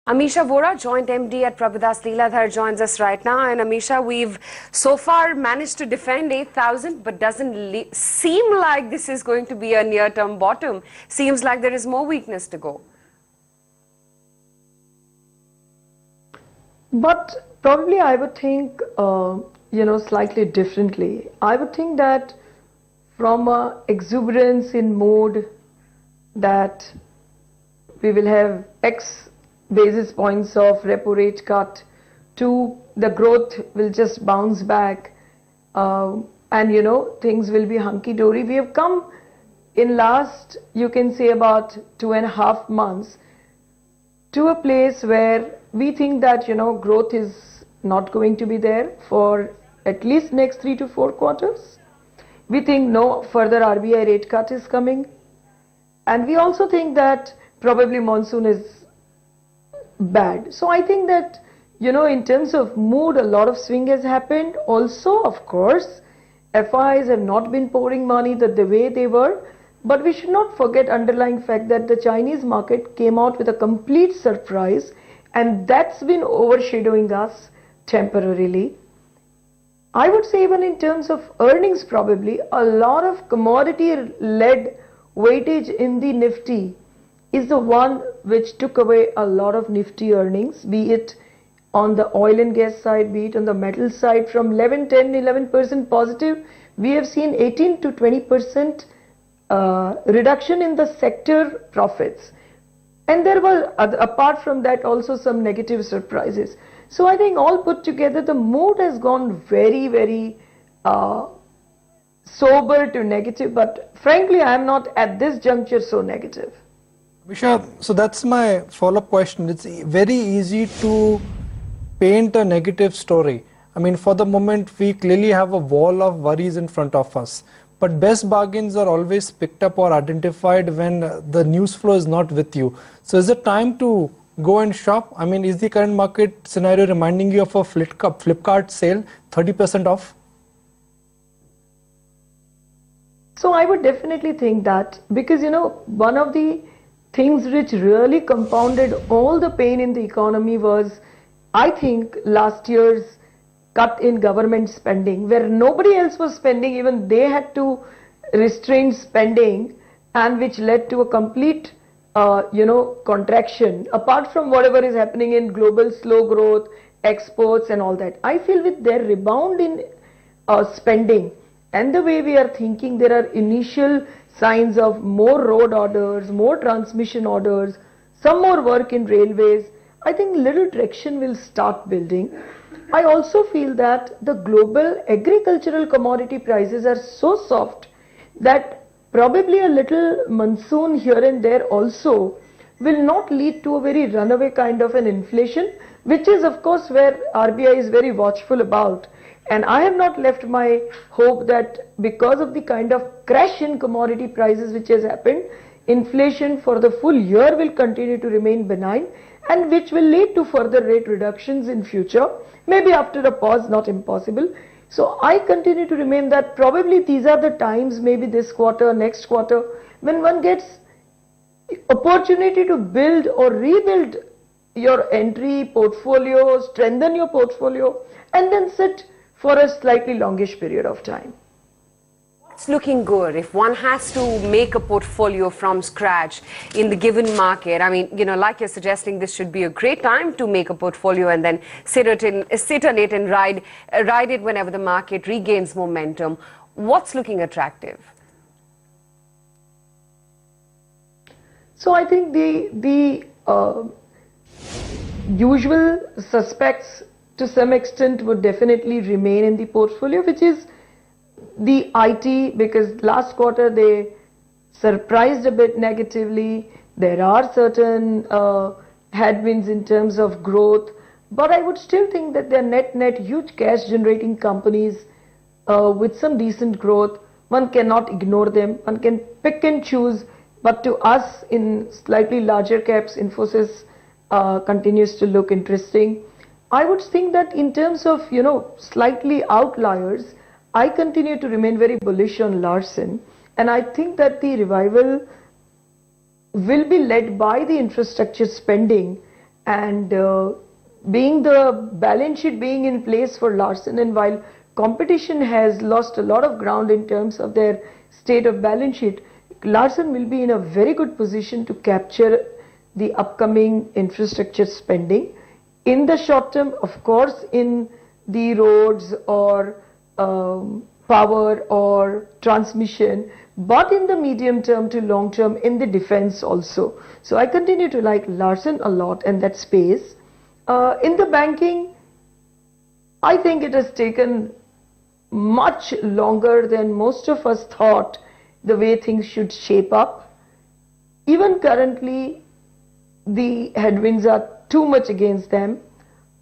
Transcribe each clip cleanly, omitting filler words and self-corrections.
Amisha Vora, Joint MD at Prabhudas Lilladher, joins us right now. And Amisha, we've so far managed to defend 8,000, but doesn't seem like this is going to be a near-term bottom. Seems like there is more weakness to go. But probably I would think, slightly differently. I would think that from a exuberance in mood that we will have X basis points of repo rate cut to the growth will just bounce back and things will be hunky-dory. We have come in last, you can say, about 2.5 months to a place where we think that growth is not going to be there for at least next 3 to 4 quarters. We think no further RBI rate cut is coming, and we also think that probably monsoon is bad. So I think that in terms of mood, a lot of swing has happened. Also, of course, FIs have not been pouring money the way they were, but we should not forget underlying fact that the Chinese market came out with a complete surprise, and that's been overshadowing us temporarily. I would say even in terms of earnings, probably a lot of commodity led weightage in the Nifty is the one which took away a lot of Nifty earnings, be it on the oil and gas side, be it on the metal side. From 11% positive, we have seen 18 to 20% reduction in the sector profits. And there were, apart from that, also some negative surprises. So I think all put together, the mood has gone very, very sober to negative. But frankly, I am not at this juncture so negative. Amisha, so that's my follow-up question. It's very easy to paint a negative story. I mean, for the moment, we clearly have a wall of worries in front of us. But best bargains are always picked up or identified when the news flow is not with you. So is it time to go and shop? I mean, is the current market scenario reminding you of a Flipkart sale, 30% off? So I would definitely think that, because one of the things which really compounded all the pain in the economy was, I think, last year's cut in government spending, where nobody else was spending, even they had to restrain spending, and which led to a complete contraction, apart from whatever is happening in global slow growth, exports and all that. I feel with their rebound in spending and the way we are thinking, there are initial signs of more road orders, more transmission orders, some more work in railways. I think little traction will start building. I also feel that the global agricultural commodity prices are so soft that probably a little monsoon here and there also will not lead to a very runaway kind of an inflation, which is of course where RBI is very watchful about. And I have not left my hope that because of the kind of crash in commodity prices which has happened, inflation for the full year will continue to remain benign, and which will lead to further rate reductions in future, maybe after a pause, not impossible. So I continue to remain that probably these are the times, maybe this quarter, next quarter, when one gets opportunity to build or rebuild your entry portfolio, strengthen your portfolio, and then sit for a slightly longish period of time. What's looking good if one has to make a portfolio from scratch in the given market? I mean, like you're suggesting, this should be a great time to make a portfolio and then sit on it and ride it whenever the market regains momentum. What's looking attractive? So I think the usual suspects to some extent would definitely remain in the portfolio, which is the IT, because last quarter they surprised a bit negatively. There are certain headwinds in terms of growth, but I would still think that they're net huge cash generating companies with some decent growth. One cannot ignore them, one can pick and choose, but to us in slightly larger caps, Infosys continues to look interesting. I would think that in terms of slightly outliers, I continue to remain very bullish on Larsen, and I think that the revival will be led by the infrastructure spending and being the balance sheet being in place for Larsen, and while competition has lost a lot of ground in terms of their state of balance sheet, Larsen will be in a very good position to capture the upcoming infrastructure spending. In the short term, of course, in the roads or power or transmission, but in the medium term to long term in the defense also. So I continue to like Larsen a lot in that space. In the banking, I think it has taken much longer than most of us thought the way things should shape up. Even currently, the headwinds are too much against them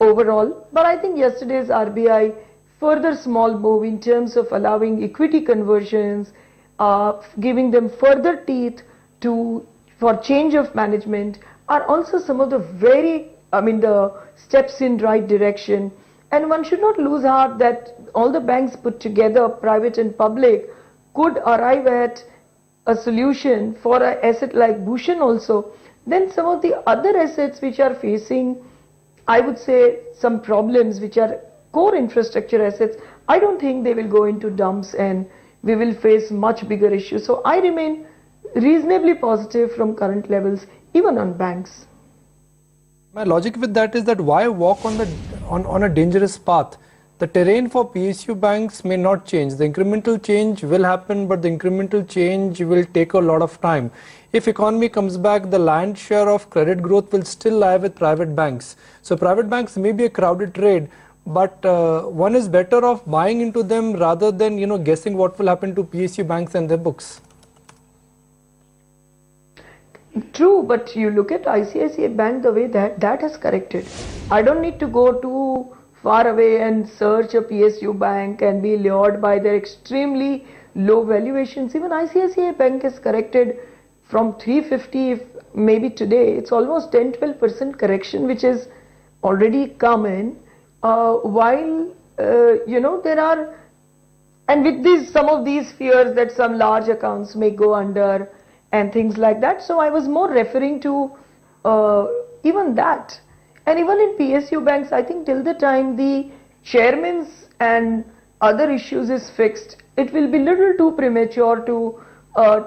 overall, but I think yesterday's RBI further small move in terms of allowing equity conversions, giving them further teeth for change of management are also some of the the steps in right direction. And one should not lose heart that all the banks put together, private and public, could arrive at a solution for an asset like Bhushan also. Then some of the other assets which are facing, I would say, some problems which are core infrastructure assets, I don't think they will go into dumps and we will face much bigger issues. So I remain reasonably positive from current levels, even on banks. My logic with that is that why walk on a dangerous path? The terrain for PSU banks may not change. The incremental change will happen, but the incremental change will take a lot of time. If economy comes back, the lion's share of credit growth will still lie with private banks. So private banks may be a crowded trade, but one is better off buying into them rather than guessing what will happen to PSU banks and their books. True, but you look at ICICI Bank, the way that has corrected. I don't need to go too far away and search a PSU bank and be lured by their extremely low valuations. Even ICICI Bank has corrected from 350, maybe today, it's almost 10-12% correction, which is already come in. While, there are, and with some of these fears that some large accounts may go under, and things like that. So I was more referring to even that. And even in PSU banks, I think till the time the chairman's and other issues is fixed, it will be little too premature to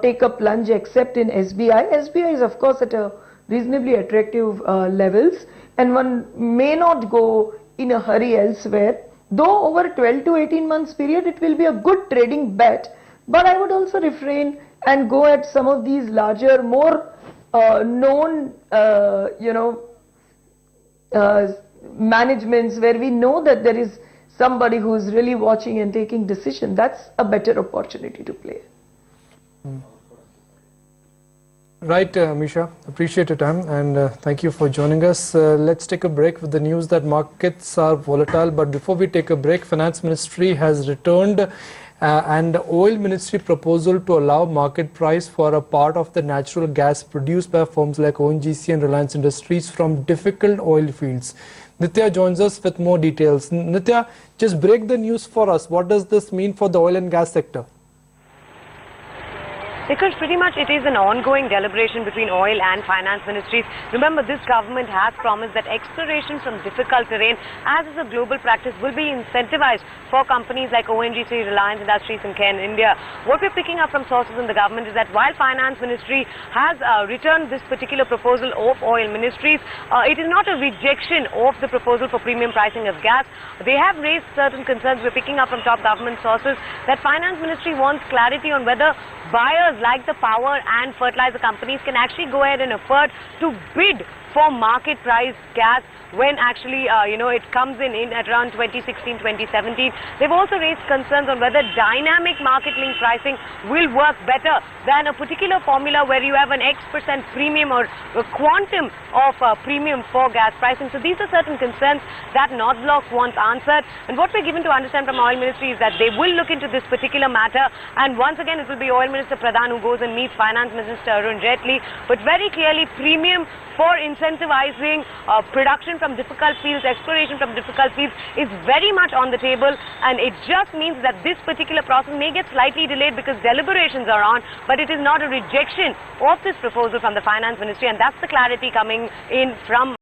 take a plunge except in SBI. SBI is of course at a reasonably attractive levels, and one may not go in a hurry elsewhere. Though over 12 to 18 months period, it will be a good trading bet, but I would also refrain and go at some of these larger, more known, managements where we know that there is somebody who is really watching and taking decision. That's a better opportunity to play. Right, Amisha, appreciate your time and thank you for joining us. Let's take a break with the news that markets are volatile, but before we take a break, Finance Ministry has returned and Oil Ministry proposal to allow market price for a part of the natural gas produced by firms like ONGC and Reliance Industries from difficult oil fields. Nitya joins us with more details. Nitya, just break the news for us. What does this mean for the oil and gas sector? Because pretty much it is an ongoing deliberation between oil and finance ministries. Remember, this government has promised that exploration from difficult terrain, as is a global practice, will be incentivized for companies like ONGC, Reliance Industries and Ken India. What we're picking up from sources in the government is that while finance ministry has returned this particular proposal of oil ministries, it is not a rejection of the proposal for premium pricing of gas. They have raised certain concerns. We're picking up from top government sources that finance ministry wants clarity on whether buyers like the power and fertilizer companies can actually go ahead and afford to bid for market price gas when actually, it comes in at around 2016, 2017. They've also raised concerns on whether dynamic market link pricing will work better than a particular formula where you have an X% premium or a quantum of premium for gas pricing. So these are certain concerns that North Block wants answered. And what we're given to understand from Oil Ministry is that they will look into this particular matter. And once again, it will be Oil Minister Pradhan who goes and meets Finance Minister Arun Jaitley. But very clearly, premium for incentivizing production from difficult fields, exploration from difficult fields is very much on the table, and it just means that this particular process may get slightly delayed because deliberations are on, but it is not a rejection of this proposal from the Finance Ministry, and that's the clarity coming in from